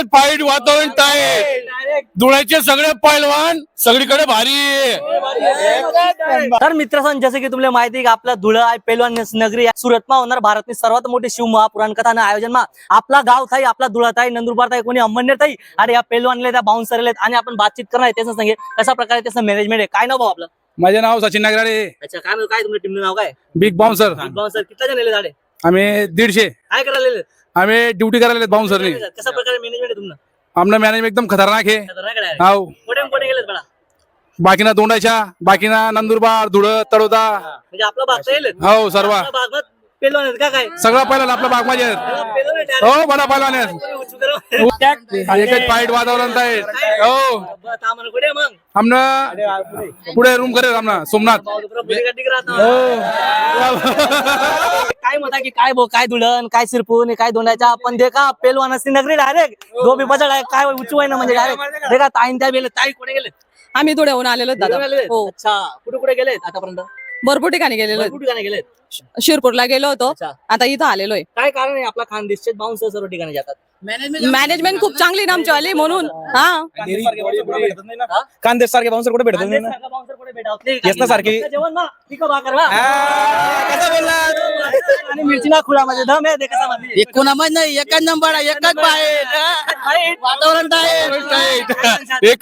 एकच फाईट वातावरण आहे. धुळ्याचे सगळे पैलवान सगळीकडे भारी आहे. तर मित्रांनो, जसं की तुम्हाला माहिती आहे की आपला धुळा आहे पैलवान नगरी आहे. सुरतमा होणार भारतनी सर्वात मोठी शिव महापुराण कथा आयोजन मा आपला गाव थाई, आपला धुळा थाई, नंदुरबार थाई, कोणी अंबरनेर थाई आणि या पैलवानले त्या बाउन्सर आणि आपण बातचीत करणार आहे त्याचं सांगे कशा प्रकारे त्याचं मॅनेजमेंट आहे. काय नाव भाऊ आपलं? माझे नाव सचिन नागराळे. अच्छा, काय काय तुमच्या टीमचं नाव काय? Big bouncer. बाउन्सर किती जण झाडे आम्ही 150. काय करायला आम्ही ड्युटी करायला बाउन्सरनी. कशा प्रकारे मॅनेजमेंट आहे तुमचं? आमना मॅनेजमेंट एकदम खतरनाक आहे. हाव. कुठे कुठे गेलेत बडा? बाकीना दोंडाच्या, बाकीना नंदुरबार, धुळं, तडोदा. म्हणजे आपला भाग येईल हो सर्व पेलवान आहेत का काय? सगळं पहिला आपला बाग माझे आहेत. हो बडा पहिलवान आहेत. एकच फाईट वातावरण आहे. हो मग आमनं पुढे रूम करेल आमना सोमनाथ. काय म्हणता की काय भाऊ, काय धुळण, काय सिरपून, काय दोंडाच्या आपण देखा पेलवान असते नगरी डायरेक्ट दो बिपाचा काय उंची आहे ना म्हणजे डायरेक्ट देखा ताईन त्या गेले. ताई कुठे गेले? आम्ही धुळ्याहून आलेलो दादा. हो, अच्छा, कुठे कुठे गेलेत आतापर्यंत? भरपूर ठिकाणी गेलेलो. कुठे ठिकाणी गेलेत? शिरपूरला गेलो होतो, अच्छा. आता इथं आलेलो आहे. काय कारण आहे आपला खानदेशचे बाउन्सर सर्व ठिकाणी जातात? मॅनेजमेंट खूप चांगली ना आमची आली म्हणून. हा, कांदेश सारखे बाउन्सर कुठे भेटत नाही ना. बाउन्सर कुठे भेटत नाही. येस ना सारखी. जेवण ना ठीक भाकर ना कसं बोलला आणि मिरची ना खुला माझे दम आहे ते कसा मध्ये एकूण नाही एकच नंबर एकच बाहेर वातावरण एक